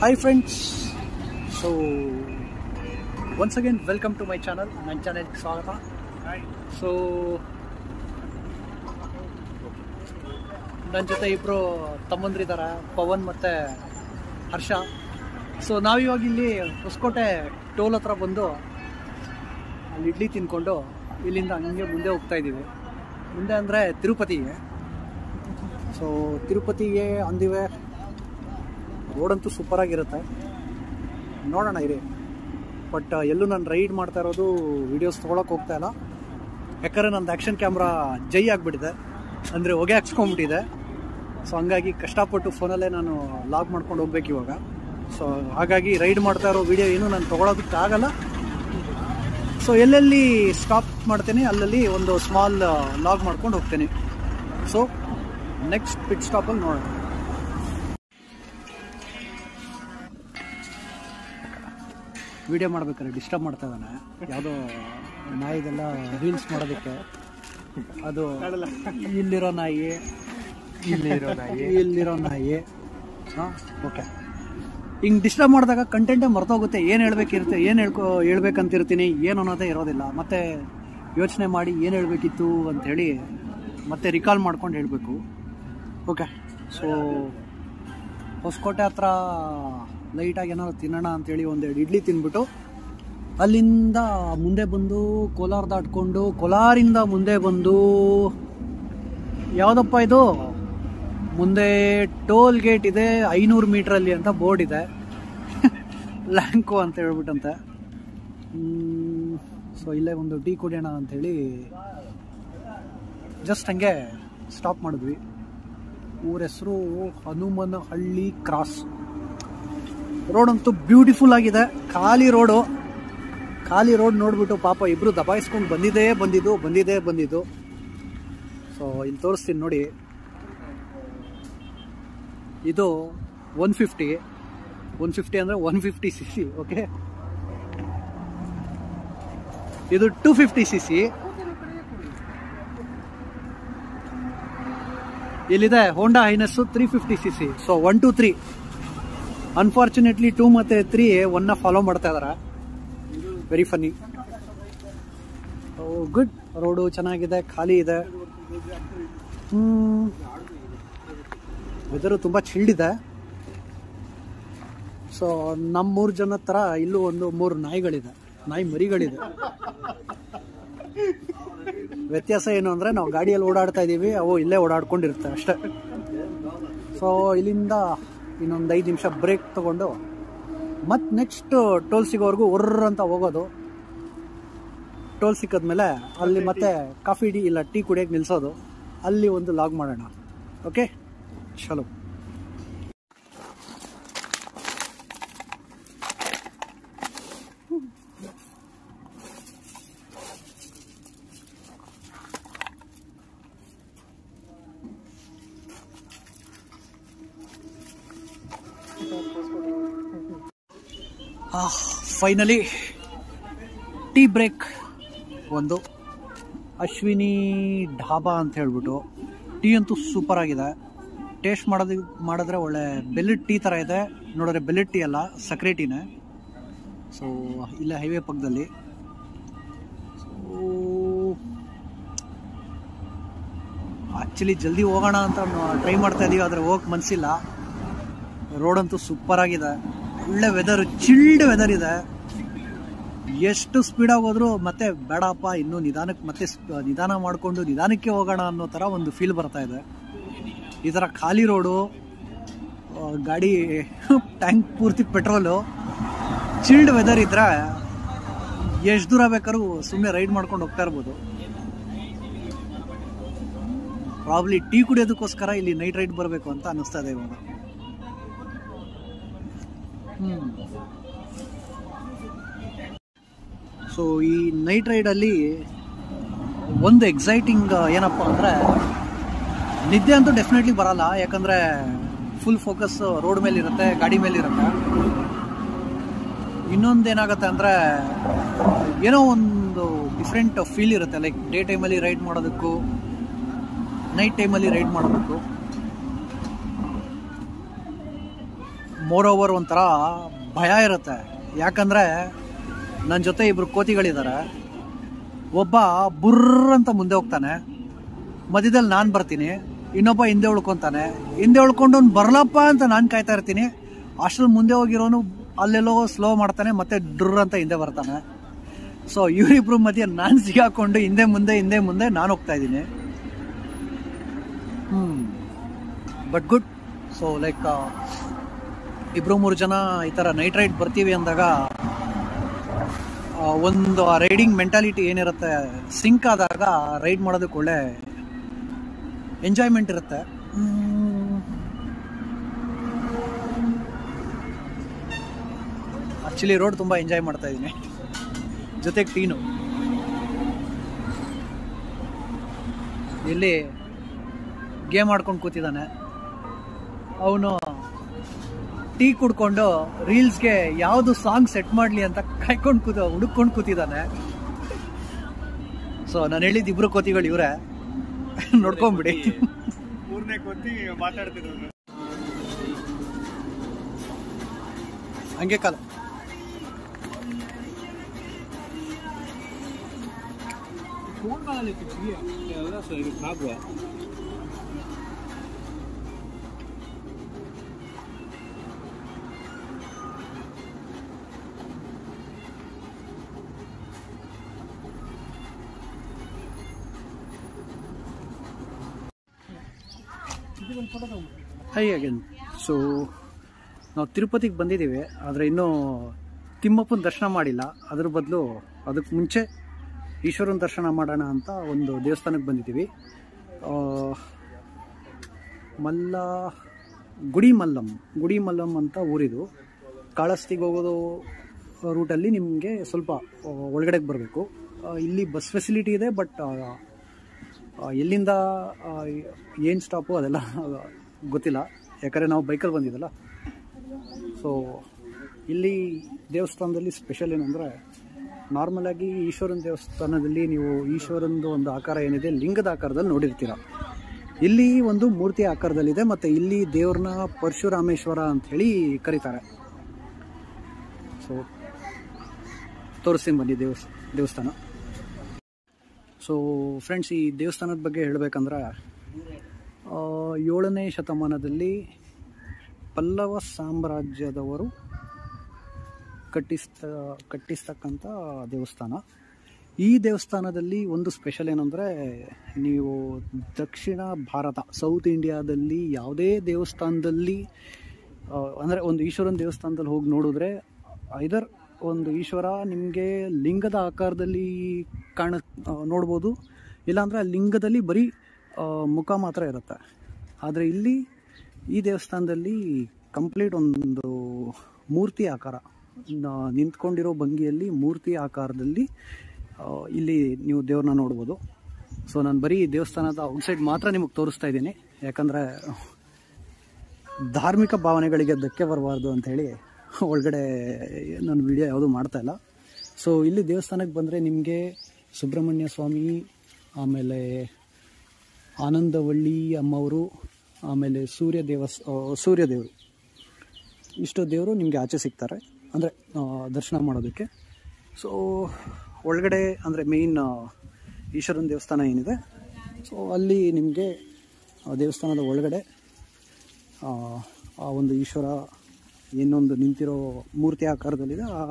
Hi friends, so once again welcome to my channel. ನನ್ನ ಚಾನೆಲ್ಗೆ ಸ್ವಾಗತ. ಸೊ ನನ್ನ ಜೊತೆ ಇಬ್ಬರು ತಮ್ಮಂದ್ರಿದ್ದಾರೆ, ಪವನ್ ಮತ್ತು ಹರ್ಷ. ಸೊ ನಾವಿವಾಗ ಇಲ್ಲಿ ಹೊಸಕೋಟೆ ಟೋಲ್ ಹತ್ರ ಬಂದು ಅಲ್ಲಿ ಇಡ್ಲಿ ತಿನ್ಕೊಂಡು ಇಲ್ಲಿಂದ ಹಂಗೆ ಮುಂದೆ ಹೋಗ್ತಾ ಇದ್ದೀವಿ. ಮುಂದೆ ಅಂದರೆ ತಿರುಪತಿಗೆ. ಸೊ ತಿರುಪತಿಗೆ ಅಂದಿವೆ. ರೋಡಂತೂ ಸೂಪರಾಗಿರುತ್ತೆ, ನೋಡೋಣ ಇರಿ. ಬಟ್ ಎಲ್ಲೂ ನಾನು ರೈಡ್ ಮಾಡ್ತಾ ಇರೋದು ವೀಡಿಯೋಸ್ ತೊಗೊಳಕ್ಕೆ ಹೋಗ್ತಾ ಇಲ್ಲ, ಯಾಕಂದರೆ ನಂದು ಆ್ಯಕ್ಷನ್ ಕ್ಯಾಮ್ರಾ ಜೈ ಆಗಿಬಿಟ್ಟಿದೆ, ಅಂದರೆ ಹೊಗೆ ಹಾಕ್ಸ್ಕೊಂಡ್ಬಿಟ್ಟಿದೆ. ಸೊ ಹಂಗಾಗಿ ಕಷ್ಟಪಟ್ಟು ಫೋನಲ್ಲೇ ನಾನು ಲಾಗ್ ಮಾಡ್ಕೊಂಡು ಹೋಗ್ಬೇಕು ಇವಾಗ. ಸೊ ಹಾಗಾಗಿ ರೈಡ್ ಮಾಡ್ತಾ ಇರೋ ವೀಡಿಯೋ ಏನು ನಾನು ತೊಗೊಳೋದಕ್ಕಾಗಲ್ಲ. ಸೊ ಎಲ್ಲೆಲ್ಲಿ ಸ್ಟಾಪ್ ಮಾಡ್ತೇನೆ ಅಲ್ಲಲ್ಲಿ ಒಂದು ಸ್ಮಾಲ್ ಲಾಗ್ ಮಾಡ್ಕೊಂಡು ಹೋಗ್ತೇನೆ. ಸೊ ನೆಕ್ಸ್ಟ್ ಪಿಟ್ ಸ್ಟಾಪಲ್ಲಿ ನೋಡೋಣ. ವಿಡಿಯೋ ಮಾಡ್ಬೇಕಾದ್ರೆ ಡಿಸ್ಟರ್ಬ್ ಮಾಡ್ತಾ ಇದ್ದಾನೆ, ಯಾವುದೋ ನಾಯಿದೆಲ್ಲ ರೀಲ್ಸ್ ಮಾಡೋದಕ್ಕೆ. ಅದು ಇಲ್ಲಿರೋ ನಾಯಿ, ಇಲ್ಲಿರೋ ನಾಯಿ. ಹಾಂ, ಓಕೆ. ಹಿಂಗೆ ಡಿಸ್ಟರ್ಬ್ ಮಾಡಿದಾಗ ಕಂಟೆಂಟೇ ಮರ್ತೋಗುತ್ತೆ. ಏನು ಹೇಳ್ಬೇಕಿರುತ್ತೆ, ಏನು ಹೇಳ್ಬೇಕಂತಿರ್ತೀನಿ, ಏನು ಅನ್ನೋದೇ ಇರೋದಿಲ್ಲ. ಮತ್ತು ಯೋಚನೆ ಮಾಡಿ ಏನು ಹೇಳಬೇಕಿತ್ತು ಅಂಥೇಳಿ ಮತ್ತೆ ರಿಕಾಲ್ ಮಾಡ್ಕೊಂಡು ಹೇಳಬೇಕು. ಓಕೆ. ಸೊ ಹೊಸಕೋಟೆ ಹತ್ರ ಲೈಟಾಗಿ ಏನಾದ್ರು ತಿನ್ನೋಣ ಅಂಥೇಳಿ ಒಂದೆರಡು ಇಡ್ಲಿ ತಿಂದ್ಬಿಟ್ಟು ಅಲ್ಲಿಂದ ಮುಂದೆ ಬಂದು ಕೋಲಾರ ದಾಟ್ಕೊಂಡು, ಕೋಲಾರಿಂದ ಮುಂದೆ ಬಂದು ಯಾವುದಪ್ಪ ಇದು, ಮುಂದೆ ಟೋಲ್ ಗೇಟ್ ಇದೆ 500 ಮೀಟ್ರಲ್ಲಿ ಅಂತ ಬೋರ್ಡ್ ಇದೆ. ಲ್ಯಾಂಕೋ ಅಂತ ಹೇಳ್ಬಿಟ್ಟಂತೆ. ಸೊ ಇಲ್ಲೇ ಒಂದು ಟೀ ಕುಡಿಯೋಣ ಅಂಥೇಳಿ ಜಸ್ಟ್ ಹಂಗೆ ಸ್ಟಾಪ್ ಮಾಡಿದ್ವಿ. ಊರ ಹೆಸರು ಹನುಮನಹಳ್ಳಿ ಕ್ರಾಸ್. ರೋಡ್ ಅಂತೂ ಬ್ಯೂಟಿಫುಲ್ ಆಗಿದೆ. ಖಾಲಿ ರೋಡ್ ನೋಡ್ಬಿಟ್ಟು ಪಾಪ ಇಬ್ರು ದಬಾಯಿಸ್ಕೊಂಡು ಬಂದಿದ್ದು. ಸೊ ಇಲ್ಲಿ ತೋರಿಸ್ತೀನಿ ನೋಡಿ. ಇದು 150 ಅಂದರೆ 150cc. ಓಕೆ, ಇದು 250cc. ಇಲ್ಲಿದೆ ಹೋಂಡಾ ಹೈನೆಸ್ 350cc. ಸೊ 1 2 3. ಅನ್ಫಾರ್ಚುನೇಟ್ಲಿ 2 ಮತ್ತು 3 1ನ ಫಾಲೋ ಮಾಡ್ತಾ ಇದಾರೆ. Very funny. ಗುಡ್. ರೋಡು ಚೆನ್ನಾಗಿದೆ, ಖಾಲಿ ಇದೆ. ವೆದರು ತುಂಬ ಚಿಲ್ಡ್ ಇದೆ. ಸೊ ನಮ್ಮ 3 ಜನ ಥರ ಇಲ್ಲೂ ಒಂದು 3 ನಾಯಿ ಮರಿಗಳಿದೆ. ವ್ಯತ್ಯಾಸ ಏನು ಅಂದರೆ ನಾವು ಗಾಡಿಯಲ್ಲಿ ಓಡಾಡ್ತಾ ಇದ್ದೀವಿ, ಅವು ಇಲ್ಲೇ ಓಡಾಡ್ಕೊಂಡಿರುತ್ತೆ ಅಷ್ಟೇ. ಸೊ ಇಲ್ಲಿಂದ ಇನ್ನೊಂದು 5 ನಿಮಿಷ ಬ್ರೇಕ್ ತೊಗೊಂಡು ಮತ್ತು ನೆಕ್ಸ್ಟ್ ಟೋಲ್ ಸಿಗೋವರೆಗೂ ಅಂತ ಹೋಗೋದು. ಟೋಲ್ ಸಿಕ್ಕಿದ್ಮೇಲೆ ಅಲ್ಲಿ ಮತ್ತೆ ಕಾಫಿ ಇಲ್ಲ ಟೀ ಕುಡಿಯೋಕ್ಕೆ ನಿಲ್ಲಿಸೋದು. ಅಲ್ಲಿ ಒಂದು ಲಾಗ್ ಮಾಡೋಣ. ಓಕೆ, ಚಲೋ. Finally tea break. ಒಂದು ಅಶ್ವಿನಿ ಢಾಬಾ ಅಂತ ಹೇಳ್ಬಿಟ್ಟು. ಟೀ ಅಂತೂ ಸೂಪರ್ ಆಗಿದೆ. ಟೇಸ್ಟ್ ಮಾಡಿದ್ರೆ ಒಳ್ಳೆ ಬೆಲ್ಲದ ಟೀ ಥರ ಇದೆ. ನೋಡಿದ್ರೆ ಬೆಲ್ಲದ ಟೀ ಅಲ್ಲ, ಸಕ್ಕರೆ ಟೀನೇ. ಸೊ ಇಲ್ಲೇ ಹೈವೇ ಪಕ್ಕದಲ್ಲಿ. ಸೊ ಆ್ಯಕ್ಚುಲಿ ಜಲ್ದಿ ಹೋಗೋಣ ಅಂತ ಟ್ರೈ ಮಾಡ್ತಾ ಇದ್ದೀವಿ, ಆದರೆ ಹೋಗಕ್ಕೆ ಮನಸ್ಸಿಲ್ಲ. ರೋಡಂತೂ ಸೂಪರ್ ಆಗಿದೆ. ಒಳ್ಳೆ ವೆದರ್, ಚಿಲ್ಡ್ ವೆದರ್ ಇದೆ. ಎಷ್ಟು ಸ್ಪೀಡಾಗಿ ಹೋದ್ರು ಮತ್ತೆ ಬೇಡಪ್ಪ, ಇನ್ನೂ ನಿಧಾನಕ್ಕೆ ಮತ್ತೆ ನಿಧಾನ ಮಾಡಿಕೊಂಡು ನಿಧಾನಕ್ಕೆ ಹೋಗೋಣ ಅನ್ನೋ ಥರ ಒಂದು ಫೀಲ್ ಬರ್ತಾ ಇದೆ. ಈ ಥರ ಖಾಲಿ ರೋಡು, ಗಾಡಿ ಟ್ಯಾಂಕ್ ಪೂರ್ತಿ ಪೆಟ್ರೋಲು, ಚಿಲ್ಡ್ ವೆದರ್ ಇದ್ರೆ ಎಷ್ಟು ದೂರ ಬೇಕಾದ್ರೂ ಸುಮ್ಮನೆ ರೈಡ್ ಮಾಡ್ಕೊಂಡು ಹೋಗ್ತಾ ಇರ್ಬೋದು. ಪ್ರಾಬ್ಲಿ ಟೀ ಕುಡಿಯೋದಕ್ಕೋಸ್ಕರ ಇಲ್ಲಿ ನೈಟ್ ರೈಡ್ ಬರಬೇಕು ಅಂತ ಅನ್ನಿಸ್ತಾ ಇದೆ ಇವಾಗ. ಸೊ ಈ ನೈಟ್ ರೈಡಲ್ಲಿ ಒಂದು ಎಕ್ಸೈಟಿಂಗ್ ಏನಪ್ಪ ಅಂದರೆ, ನಿದ್ದೆ ಅಂತೂ ಡೆಫಿನೆಟ್ಲಿ ಬರಲ್ಲ, ಯಾಕಂದರೆ ಫುಲ್ ಫೋಕಸ್ ರೋಡ್ ಮೇಲಿರುತ್ತೆ, ಗಾಡಿ ಮೇಲಿರುತ್ತೆ. ಇನ್ನೊಂದೇನಾಗುತ್ತೆ ಅಂದರೆ, ಏನೋ ಒಂದು ಡಿಫ್ರೆಂಟ್ ಫೀಲ್ ಇರುತ್ತೆ. ಲೈಕ್ ಡೇ ಟೈಮಲ್ಲಿ ರೈಡ್ ಮಾಡೋದಕ್ಕೂ ನೈಟ್ ಟೈಮಲ್ಲಿ ರೈಡ್ ಮಾಡೋದಕ್ಕೂ ಮೋರ್ ಓವರ್ ಒಂಥರ ಭಯ ಇರುತ್ತೆ. ಯಾಕಂದರೆ ನನ್ನ ಜೊತೆ ಇಬ್ಬರು ಕೋತಿಗಳಿದ್ದಾರೆ. ಒಬ್ಬ ಬುರ್ರ್ ಅಂತ ಮುಂದೆ ಹೋಗ್ತಾನೆ, ಮಧ್ಯದಲ್ಲಿ ನಾನು ಬರ್ತೀನಿ, ಇನ್ನೊಬ್ಬ ಹಿಂದೆ ಉಳ್ಕೊತಾನೆ. ಹಿಂದೆ ಉಳ್ಕೊಂಡು ಅವ್ನು ಬರಲಪ್ಪ ಅಂತ ನಾನು ಕಾಯ್ತಾ ಇರ್ತೀನಿ. ಅಷ್ಟ್ರಲ್ಲಿ ಮುಂದೆ ಹೋಗಿರೋನು ಅಲ್ಲೆಲ್ಲೋ ಸ್ಲೋ ಮಾಡ್ತಾನೆ, ಮತ್ತೆ ಡ್ರ್ ಅಂತ ಹಿಂದೆ ಬರ್ತಾನೆ. ಸೊ ಇವರಿಬ್ರು ಮಧ್ಯೆ ನಾನು ಸಿಗಾಕೊಂಡು ಹಿಂದೆ ಮುಂದೆ ನಾನು ಹೋಗ್ತಾ ಇದ್ದೀನಿ. But good. ಸೊ ಲೈಕ್ 2-3 ಜನ ಈ ಥರ ನೈಟ್ ರೈಡ್ ಬರ್ತೀವಿ ಅಂದಾಗ ಒಂದು ರೈಡಿಂಗ್ ಮೆಂಟಾಲಿಟಿ ಏನಿರುತ್ತೆ, ಸಿಂಕ್ ಆದಾಗ ರೈಡ್ ಮಾಡೋದಕ್ಕೆ ಒಳ್ಳೆ ಎಂಜಾಯ್ಮೆಂಟ್ ಇರುತ್ತೆ. ಆ್ಯಕ್ಚುಲಿ ರೋಡ್ ತುಂಬ ಎಂಜಾಯ್ ಮಾಡ್ತಾ ಇದ್ದೀನಿ, ಜೊತೆಗೆ ಟೀನು. ಇಲ್ಲಿ ಗೇಮ್ ಆಡ್ಕೊಂಡು ಕೂತಿದ್ದಾನೆ ಅವನು. ಟೀ ಕುಡ್ಕೊಂಡು ರೀಲ್ಸ್ಗೆ ಯಾವುದು ಸಾಂಗ್ ಸೆಟ್ ಮಾಡಲಿ ಅಂತ ಹುಡುಕೊಂಡು ಕೂತಿದ್ದಾನೆ. ಸೊ ನಾನು ಹೇಳಿದ್ದು 2 ಕೋತಿಗಳು ಇವರೇ, ನೋಡ್ಕೊಂಬಿಡಿ. 3ನೇ ಕೋತಿ ಮಾತಾಡ್ತಿರೋದು ಹಂಗೆ ಕಾಲ. High again. ಸೊ ನಾವು ತಿರುಪತಿಗೆ ಬಂದಿದ್ದೀವಿ, ಆದರೆ ಇನ್ನೂ ತಿಮ್ಮಪ್ಪನ ದರ್ಶನ ಮಾಡಿಲ್ಲ. ಅದ್ರ ಬದಲು ಅದಕ್ಕೆ ಮುಂಚೆ ಈಶ್ವರನ ದರ್ಶನ ಮಾಡೋಣ ಅಂತ ಒಂದು ದೇವಸ್ಥಾನಕ್ಕೆ ಬಂದಿದ್ದೀವಿ. ಗುಡಿ ಮಲ್ಲಂ ಅಂತ ಊರಿದು. ಕಾಳಹಸ್ತಿಗೆ ಹೋಗೋದು ರೂಟಲ್ಲಿ ನಿಮಗೆ ಸ್ವಲ್ಪ ಒಳಗಡೆಗೆ ಬರಬೇಕು. ಇಲ್ಲಿ ಬಸ್ ಫೆಸಿಲಿಟಿ ಇದೆ, ಬಟ್ ಎಲ್ಲಿಂದ ಏನು ಸ್ಟಾಪು ಅದೆಲ್ಲ ಗೊತ್ತಿಲ್ಲ, ಯಾಕಂದರೆ ನಾವು ಬೈಕಲ್ಲಿ ಬಂದಿದ್ದಲ್ಲ. ಸೊ ಇಲ್ಲಿ ದೇವಸ್ಥಾನದಲ್ಲಿ ಸ್ಪೆಷಲ್ ಏನಂದರೆ, ನಾರ್ಮಲಾಗಿ ಈಶ್ವರನ ದೇವಸ್ಥಾನದಲ್ಲಿ ನೀವು ಈಶ್ವರನದು ಒಂದು ಆಕಾರ ಏನಿದೆ ಲಿಂಗದ ಆಕಾರದಲ್ಲಿ ನೋಡಿರ್ತೀರ. ಇಲ್ಲಿ ಒಂದು ಮೂರ್ತಿ ಆಕಾರದಲ್ಲಿದೆ, ಮತ್ತು ಇಲ್ಲಿ ದೇವ್ರನ್ನ ಪರಶುರಾಮೇಶ್ವರ ಅಂಥೇಳಿ ಕರೀತಾರೆ. ಸೊ ತೋರಿಸ್ತೀನಿ ಬನ್ನಿ ದೇವಸ್ಥಾನ. ಸೊ ಫ್ರೆಂಡ್ಸ್, ಈ ದೇವಸ್ಥಾನದ ಬಗ್ಗೆ ಹೇಳಬೇಕಂದ್ರೆ 7ನೇ ಶತಮಾನದಲ್ಲಿ ಪಲ್ಲವ ಸಾಮ್ರಾಜ್ಯದವರು ಕಟ್ಟಿಸ್ತಕ್ಕಂಥ ದೇವಸ್ಥಾನ. ಈ ದೇವಸ್ಥಾನದಲ್ಲಿ ಒಂದು ಸ್ಪೆಷಲ್ ಏನಂದರೆ, ನೀವು ದಕ್ಷಿಣ ಭಾರತ ಸೌತ್ ಇಂಡಿಯಾದಲ್ಲಿ ಯಾವುದೇ ದೇವಸ್ಥಾನದಲ್ಲಿ ಅಂದರೆ ಒಂದು ಈಶ್ವರನ ದೇವಸ್ಥಾನದಲ್ಲಿ ಹೋಗಿ ನೋಡಿದ್ರೆ, ಐದರ್ ಒಂದು ಈಶ್ವರ ನಿಮಗೆ ಲಿಂಗದ ಆಕಾರದಲ್ಲಿ ನೋಡ್ಬೋದು, ಇಲ್ಲಾಂದರೆ ಆ ಲಿಂಗದಲ್ಲಿ ಬರೀ ಮುಖ ಮಾತ್ರ ಇರುತ್ತೆ. ಆದರೆ ಇಲ್ಲಿ ಈ ದೇವಸ್ಥಾನದಲ್ಲಿ ಕಂಪ್ಲೀಟ್ ಒಂದು ಮೂರ್ತಿ ಆಕಾರ, ನಿಂತ್ಕೊಂಡಿರೋ ಭಂಗಿಯಲ್ಲಿ ಮೂರ್ತಿ ಆಕಾರದಲ್ಲಿ ಇಲ್ಲಿ ನೀವು ದೇವ್ರನ್ನ ನೋಡ್ಬೋದು. ಸೊ ನಾನು ಬರೀ ದೇವಸ್ಥಾನದ ಔಟ್ಸೈಡ್ ಮಾತ್ರ ನಿಮಗೆ ತೋರಿಸ್ತಾ ಇದ್ದೀನಿ, ಯಾಕಂದರೆ ಧಾರ್ಮಿಕ ಭಾವನೆಗಳಿಗೆ ಧಕ್ಕೆ ಬರಬಾರ್ದು ಅಂಥೇಳಿ ಒಳಗಡೆ ನಾನು ವಿಡಿಯೋ ಯಾವುದೂ ಮಾಡ್ತಾಯಿಲ್ಲ. ಸೊ ಇಲ್ಲಿ ದೇವಸ್ಥಾನಕ್ಕೆ ಬಂದರೆ ನಿಮಗೆ ಸುಬ್ರಹ್ಮಣ್ಯ ಸ್ವಾಮಿ, ಆಮೇಲೆ ಆನಂದವಳ್ಳಿ ಅಮ್ಮವರು, ಆಮೇಲೆ ಸೂರ್ಯದೇವರು, ಇಷ್ಟು ದೇವರು ನಿಮಗೆ ಆಚೆ ಸಿಗ್ತಾರೆ, ಅಂದರೆ ದರ್ಶನ ಮಾಡೋದಕ್ಕೆ. ಸೊ ಒಳಗಡೆ ಅಂದರೆ ಮೇಯ್ನ್ ಈಶ್ವರನ ದೇವಸ್ಥಾನ ಏನಿದೆ, ಸೊ ಅಲ್ಲಿ ನಿಮಗೆ ದೇವಸ್ಥಾನದ ಒಳಗಡೆ ಆ ಒಂದು ಈಶ್ವರ ಏನೊಂದು ನಿಂತಿರೋ ಮೂರ್ತಿ ಆಕಾರದಲ್ಲಿದೆ, ಆ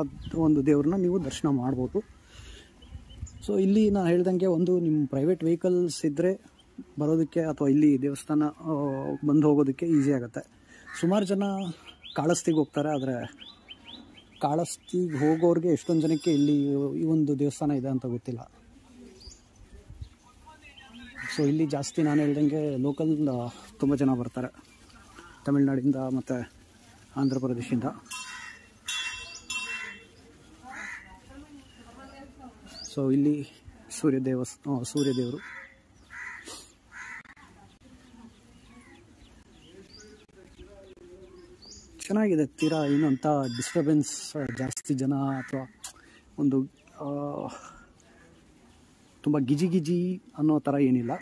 ಒಂದು ದೇವ್ರನ್ನ ನೀವು ದರ್ಶನ ಮಾಡ್ಬೋದು. ಸೊ ಇಲ್ಲಿ ನಾನು ಹೇಳ್ದಂಗೆ ಒಂದು ನಿಮ್ಮ ಪ್ರೈವೇಟ್ ವೆಹಿಕಲ್ಸ್ ಇದ್ದರೆ ಬರೋದಕ್ಕೆ ಅಥವಾ ಇಲ್ಲಿ ದೇವಸ್ಥಾನ ಬಂದು ಹೋಗೋದಕ್ಕೆ ಈಸಿ ಆಗುತ್ತೆ. ಸುಮಾರು ಜನ ಕಾಳಹಸ್ತಿಗೆ ಹೋಗ್ತಾರೆ, ಆದರೆ ಕಾಳಹಸ್ತಿಗೆ ಹೋಗೋರಿಗೆ ಎಷ್ಟೊಂದು ಜನಕ್ಕೆ ಇಲ್ಲಿ ಈ ಒಂದು ದೇವಸ್ಥಾನ ಇದೆ ಅಂತ ಗೊತ್ತಿಲ್ಲ. ಸೊ ಇಲ್ಲಿ ಜಾಸ್ತಿ ನಾನು ಹೇಳ್ದಂಗೆ ಲೋಕಲ್ ತುಂಬ ಜನ ಬರ್ತಾರೆ, ತಮಿಳ್ನಾಡಿಂದ ಮತ್ತು ಆಂಧ್ರ ಪ್ರದೇಶದಿಂದ. ಸೊ ಇಲ್ಲಿ ಸೂರ್ಯದೇವರು ಚೆನ್ನಾಗಿದೆ. ತೀರಾ ಏನು ಅಂತ ಡಿಸ್ಟರ್ಬೆನ್ಸ್, ಜಾಸ್ತಿ ಜನ ಅಥವಾ ಒಂದು ತುಂಬ ಗಿಜಿ ಅನ್ನೋ ಥರ ಏನಿಲ್ಲ.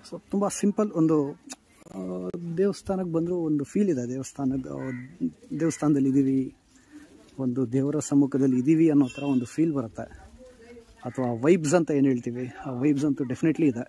ಸೊ ತುಂಬ ಸಿಂಪಲ್, ಒಂದು ದೇವಸ್ಥಾನಕ್ಕೆ ಬಂದರೂ ಒಂದು ಫೀಲ್ ಇದೆ. ದೇವಸ್ಥಾನದಲ್ಲಿ ಇದ್ದೀವಿ, ಒಂದು ದೇವರ ಸಮ್ಮುಖದಲ್ಲಿ ಇದ್ದೀವಿ ಅನ್ನೋ ಥರ ಒಂದು ಫೀಲ್ ಬರುತ್ತೆ. ಅಥವಾ ವೈಬ್ಸ್ ಅಂತ ಏನು ಹೇಳ್ತೀವಿ, ಆ ವೈಬ್ಸ್ ಅಂತೂ ಡೆಫಿನೆಟ್ಲಿ ಇದೆ.